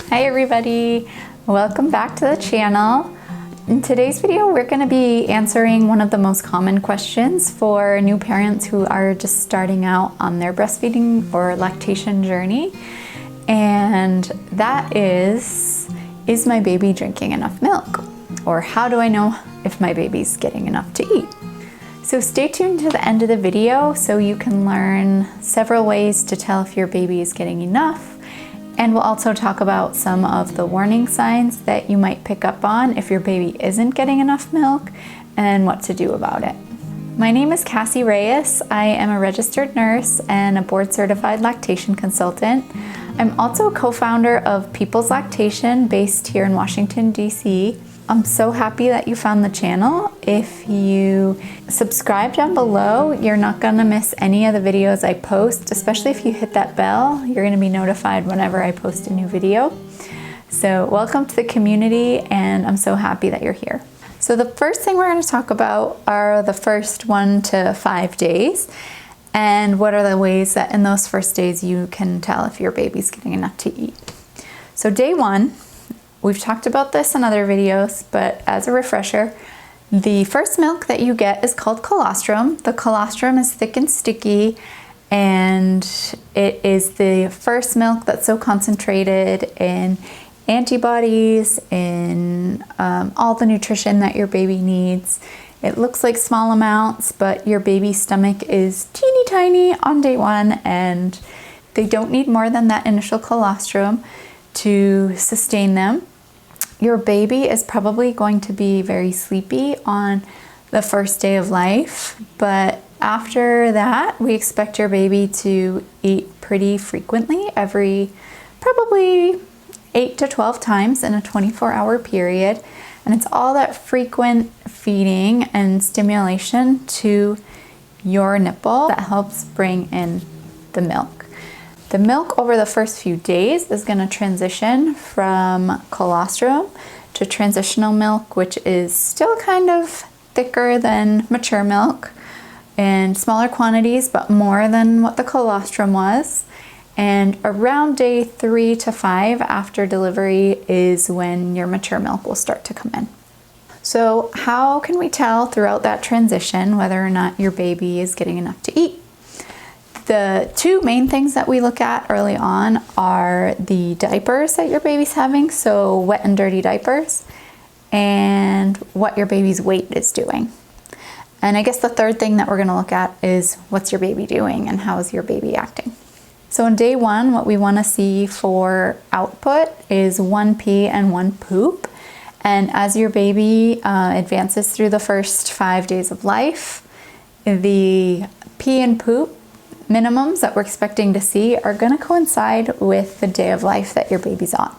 Hi everybody, welcome back to the channel. In today's video, we're going to be answering one of the most common questions for new parents who are just starting out on their breastfeeding or lactation journey. And that is my baby drinking enough milk? Or how do I know if my baby's getting enough to eat? So stay tuned to the end of the video so you can learn several ways to tell if your baby is getting enough. And we'll also talk about some of the warning signs that you might pick up on if your baby isn't getting enough milk and what to do about it. My name is Kassi Reyes. I am a registered nurse and a board-certified lactation consultant. I'm also a co-founder of People's Lactation based here in Washington, D.C. I'm so happy that you found the channel. If you subscribe down below, you're not gonna miss any of the videos I post, especially if you hit that bell. You're gonna be notified whenever I post a new video. So welcome to the community, and I'm so happy that you're here. So the first thing we're gonna talk about are the first 1 to 5 days, and what are the ways that in those first days you can tell if your baby's getting enough to eat. So day 1, we've talked about this in other videos, but as a refresher, the first milk that you get is called colostrum. The colostrum is thick and sticky, and it is the first milk that's so concentrated in antibodies, in all the nutrition that your baby needs. It looks like small amounts, but your baby's stomach is teeny tiny on day 1, and they don't need more than that initial colostrum to sustain them. Your baby is probably going to be very sleepy on the first day of life, but after that, we expect your baby to eat pretty frequently, every probably 8 to 12 times in a 24-hour period. And it's all that frequent feeding and stimulation to your nipple that helps bring in the milk. The milk over the first few days is going to transition from colostrum to transitional milk, which is still kind of thicker than mature milk in smaller quantities, but more than what the colostrum was. And around day 3 to 5 after delivery is when your mature milk will start to come in. So how can we tell throughout that transition whether or not your baby is getting enough to eat? The two main things that we look at early on are the diapers that your baby's having, so wet and dirty diapers, and what your baby's weight is doing. And I guess the third thing that we're going to look at is what's your baby doing and how is your baby acting. So on day 1, what we want to see for output is 1 pee and 1 poop. And as your baby advances through the first 5 days of life, the pee and poop minimums that we're expecting to see are going to coincide with the day of life that your baby's on.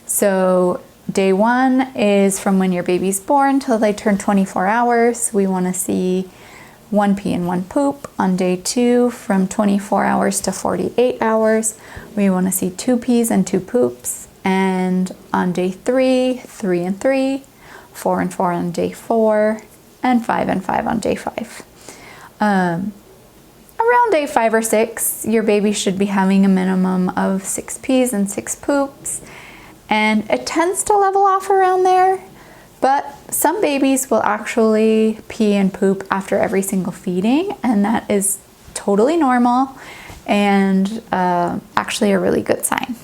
So day 1 is from when your baby's born till they turn 24 hours. We want to see 1 pee and 1 poop. On day 2, from 24 hours to 48 hours, we want to see 2 pees and 2 poops. And on day 3, 3 and 3, 4 and 4 on day 4, and 5 and 5 on day 5. Around day 5 or 6, your baby should be having a minimum of 6 pees and 6 poops, and it tends to level off around there, but some babies will actually pee and poop after every single feeding, and that is totally normal and actually a really good sign.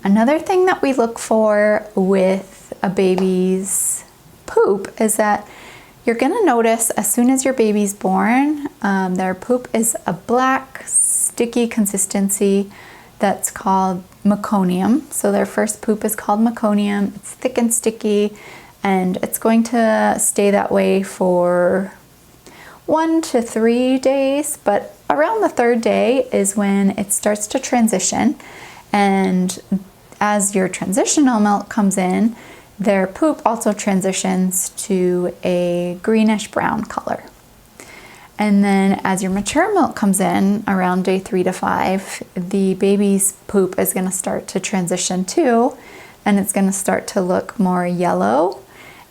Another thing that we look for with a baby's poop is that you're gonna notice as soon as your baby's born, their poop is a black, sticky consistency that's called meconium. So their first poop is called meconium. It's thick and sticky, and it's going to stay that way for 1 to 3 days, but around the 3rd day is when it starts to transition. And as your transitional milk comes in, their poop also transitions to a greenish brown color. And then as your mature milk comes in around day 3 to 5, the baby's poop is going to start to transition too, and it's going to start to look more yellow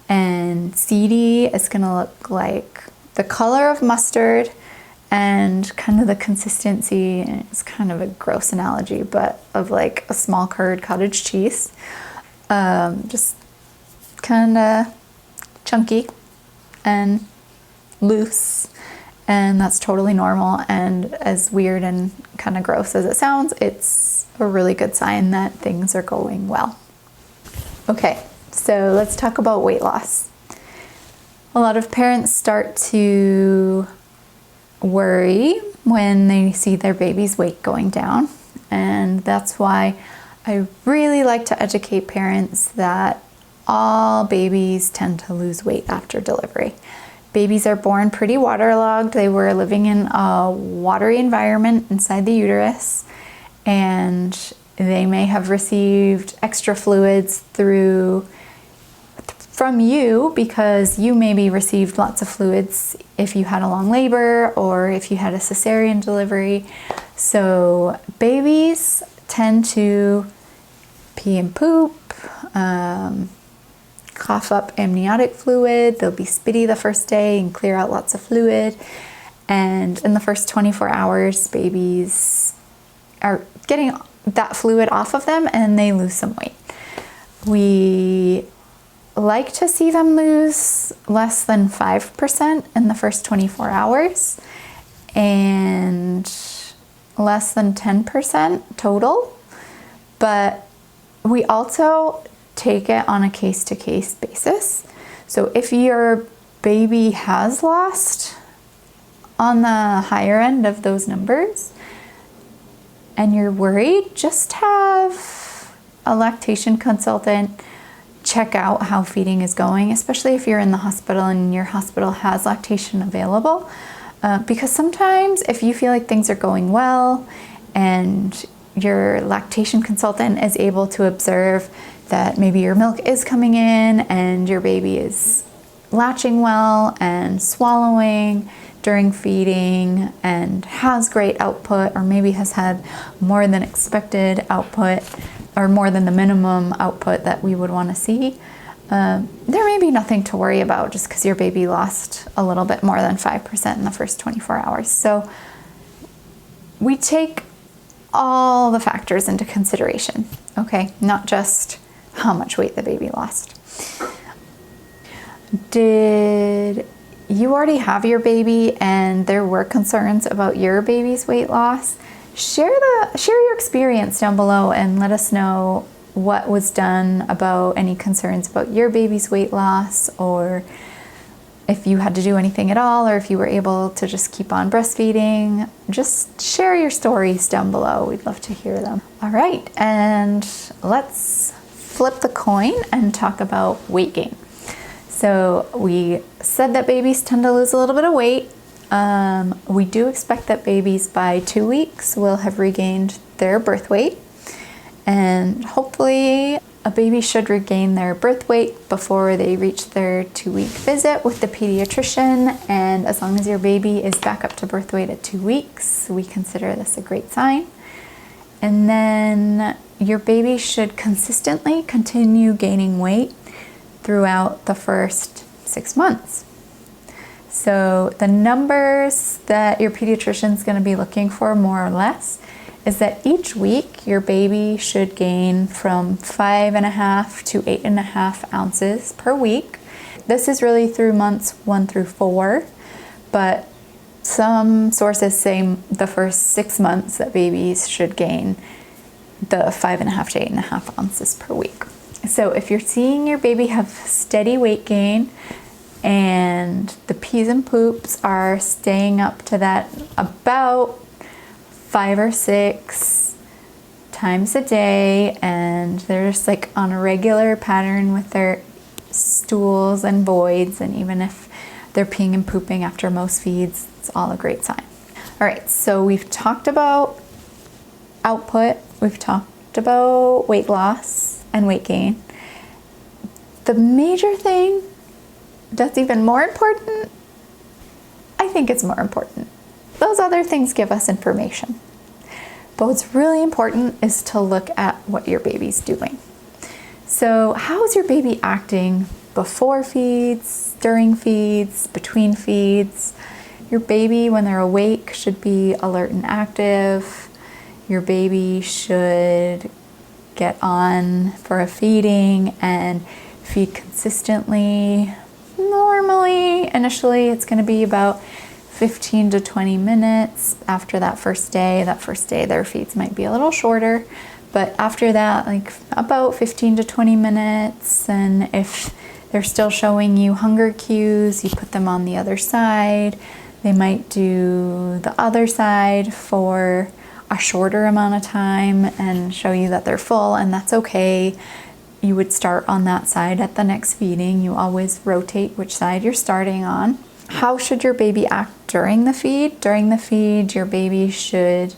and seedy. It's going to look like the color of mustard, and kind of the consistency, and it's kind of a gross analogy, but of like a small curd cottage cheese. Just kind of chunky and loose, and that's totally normal. And as weird and kind of gross as it sounds, it's a really good sign that things are going well. Okay, so let's talk about weight loss. A lot of parents start to worry when they see their baby's weight going down, and that's why I really like to educate parents that all babies tend to lose weight after delivery. Babies are born pretty waterlogged. They were living in a watery environment inside the uterus, and they may have received extra fluids from you because you maybe received lots of fluids if you had a long labor or if you had a cesarean delivery. So babies tend to pee and poop, cough up amniotic fluid. They'll be spitty the first day and clear out lots of fluid. And in the first 24 hours, babies are getting that fluid off of them and they lose some weight. We like to see them lose less than 5% in the first 24 hours and less than 10% total. But we also take it on a case-to-case basis. So if your baby has lost on the higher end of those numbers and you're worried, just have a lactation consultant check out how feeding is going, especially if you're in the hospital and your hospital has lactation available. Because sometimes if you feel like things are going well and your lactation consultant is able to observe that maybe your milk is coming in and your baby is latching well and swallowing during feeding and has great output, or maybe has had more than expected output or more than the minimum output that we would want to see, there may be nothing to worry about just because your baby lost a little bit more than 5% in the first 24 hours. So we take all the factors into consideration, okay? Not just how much weight the baby lost. Did you already have your baby and there were concerns about your baby's weight loss? Share your experience down below and let us know what was done about any concerns about your baby's weight loss, or if you had to do anything at all, or if you were able to just keep on breastfeeding. Just share your stories down below. We'd love to hear them. All right, and let's flip the coin and talk about weight gain. So we said that babies tend to lose a little bit of weight. We do expect that babies by 2 weeks will have regained their birth weight, and hopefully a baby should regain their birth weight before they reach their 2-week visit with the pediatrician. And as long as your baby is back up to birth weight at 2 weeks, we consider this a great sign. And then your baby should consistently continue gaining weight throughout the first 6 months. So the numbers that your pediatrician is going to be looking for, more or less, is that each week your baby should gain from 5.5 to 8.5 ounces per week. This is really through months 1 through 4, but some sources say the first 6 months that babies should gain the 5.5 to 8.5 ounces per week. So if you're seeing your baby have steady weight gain and the pees and poops are staying up to that about 5 or 6 times a day, and they're just like on a regular pattern with their stools and voids, and even if they're peeing and pooping after most feeds, it's all a great sign. All right, so we've talked about output, we've talked about weight loss and weight gain. The major thing that's even more important, I think it's more important. Those other things give us information. But what's really important is to look at what your baby's doing. So how is your baby acting before feeds, during feeds, between feeds? Your baby, when they're awake, should be alert and active. Your baby should get on for a feeding and feed consistently. Normally, initially, it's going to be about 15 to 20 minutes after that first day. That first day, their feeds might be a little shorter, but after that, like about 15 to 20 minutes. And if they're still showing you hunger cues, you put them on the other side. They might do the other side for a shorter amount of time and show you that they're full, and that's okay. You would start on that side at the next feeding. You always rotate which side you're starting on. How should your baby act during the feed? During the feed, your baby should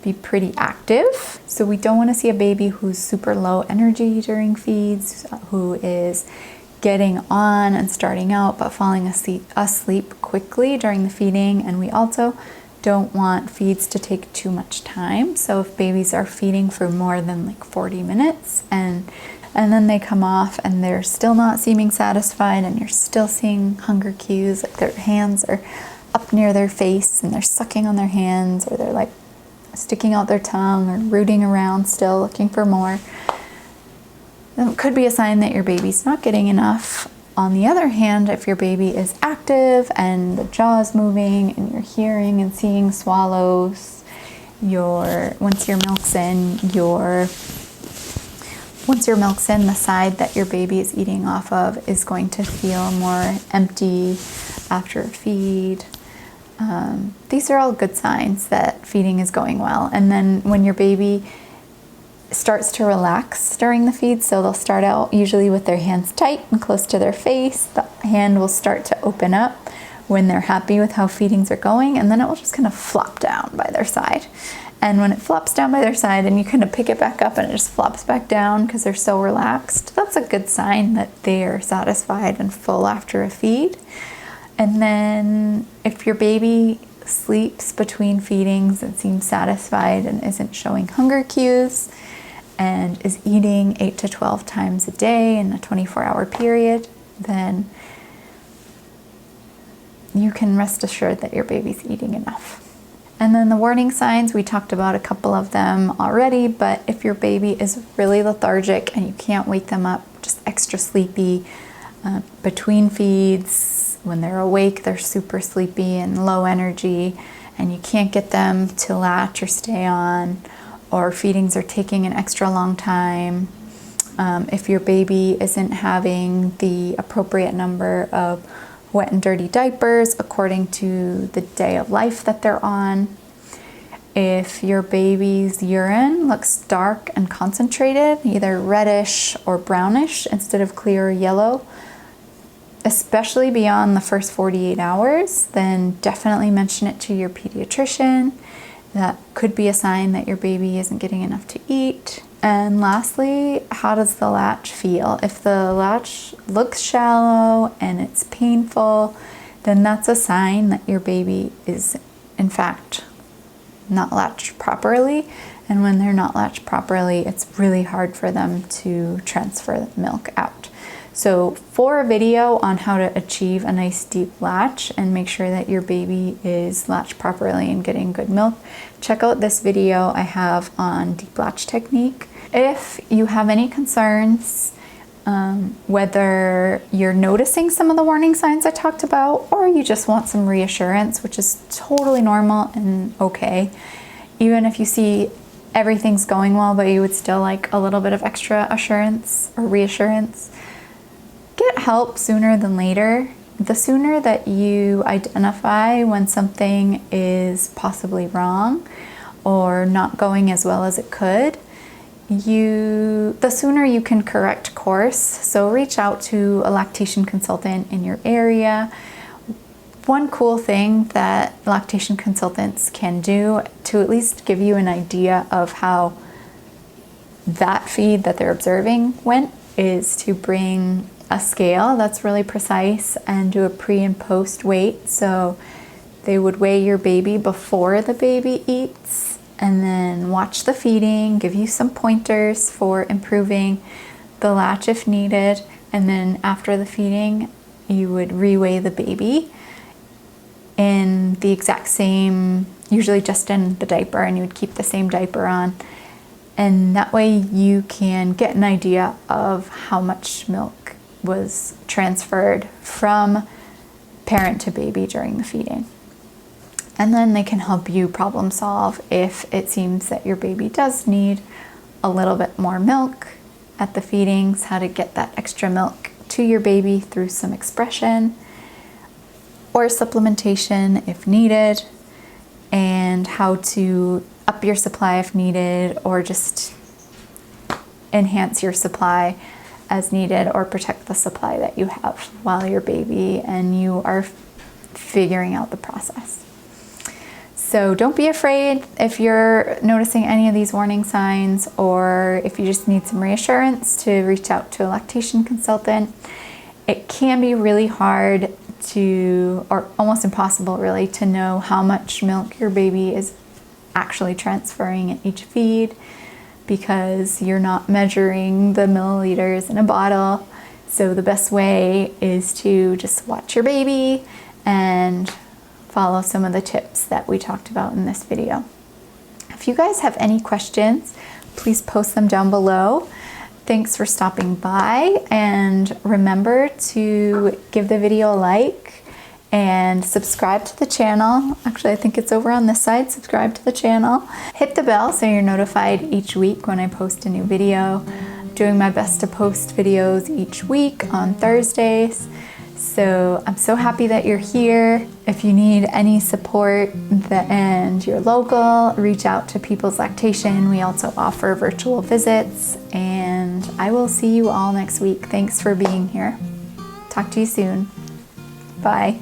be pretty active. So we don't want to see a baby who's super low energy during feeds, who is getting on and starting out but falling asleep quickly during the feeding. And we also don't want feeds to take too much time. So if babies are feeding for more than like 40 minutes and then they come off and they're still not seeming satisfied and you're still seeing hunger cues, like their hands are up near their face and they're sucking on their hands, or they're like sticking out their tongue or rooting around still looking for more, then it could be a sign that your baby's not getting enough. On the other hand, if your baby is active and the jaw is moving and you're hearing and seeing swallows, once your milk's in, the side that your baby is eating off of is going to feel more empty after a feed. These are all good signs that feeding is going well. And then when your baby starts to relax during the feed, so they'll start out usually with their hands tight and close to their face. The hand will start to open up when they're happy with how feedings are going, and then it will just kind of flop down by their side. And when it flops down by their side and you kind of pick it back up and it just flops back down because they're so relaxed, that's a good sign that they are satisfied and full after a feed. And then if your baby sleeps between feedings and seems satisfied and isn't showing hunger cues and is eating 8 to 12 times a day in a 24-hour period, then you can rest assured that your baby's eating enough. And then the warning signs, we talked about a couple of them already, but if your baby is really lethargic and you can't wake them up, just extra sleepy between feeds, when they're awake, they're super sleepy and low energy, and you can't get them to latch or stay on, or feedings are taking an extra long time. If your baby isn't having the appropriate number of wet and dirty diapers according to the day of life that they're on. If your baby's urine looks dark and concentrated, either reddish or brownish instead of clear or yellow, especially beyond the first 48 hours, then definitely mention it to your pediatrician. That could be a sign that your baby isn't getting enough to eat. And lastly, how does the latch feel? If the latch looks shallow and it's painful, then that's a sign that your baby is, in fact, not latched properly. And when they're not latched properly, it's really hard for them to transfer the milk out. So for a video on how to achieve a nice deep latch and make sure that your baby is latched properly and getting good milk, check out this video I have on deep latch technique. If you have any concerns, whether you're noticing some of the warning signs I talked about, or you just want some reassurance, which is totally normal and okay, even if you see everything's going well, but you would still like a little bit of extra assurance or reassurance, get help sooner than later. The sooner that you identify when something is possibly wrong or not going as well as it could, the sooner you can correct course. So reach out to a lactation consultant in your area. One cool thing that lactation consultants can do to at least give you an idea of how that feed that they're observing went is to bring a scale that's really precise and do a pre and post weight. So they would weigh your baby before the baby eats and then watch the feeding, give you some pointers for improving the latch if needed. And then after the feeding, you would reweigh the baby. in the exact same, usually just in the diaper, and you would keep the same diaper on. And that way you can get an idea of how much milk was transferred from parent to baby during the feeding. And then they can help you problem solve if it seems that your baby does need a little bit more milk at the feedings, how to get that extra milk to your baby through some expression or supplementation if needed, and how to up your supply if needed, or just enhance your supply as needed, or protect the supply that you have while you're baby and you are figuring out the process. So don't be afraid if you're noticing any of these warning signs, or if you just need some reassurance, to reach out to a lactation consultant. It can be really hard to, or almost impossible really, to know how much milk your baby is actually transferring in each feed, because you're not measuring the milliliters in a bottle. So the best way is to just watch your baby and follow some of the tips that we talked about in this video. If you guys have any questions, please post them down below. Thanks for stopping by, and remember to give the video a like and subscribe to the channel. Actually, I think it's over on this side. Subscribe to the channel. Hit the bell so you're notified each week when I post a new video. I'm doing my best to post videos each week on Thursdays. So I'm so happy that you're here. If you need any support and you're local, reach out to People's Lactation. We also offer virtual visits, and I will see you all next week. Thanks for being here. Talk to you soon. Bye.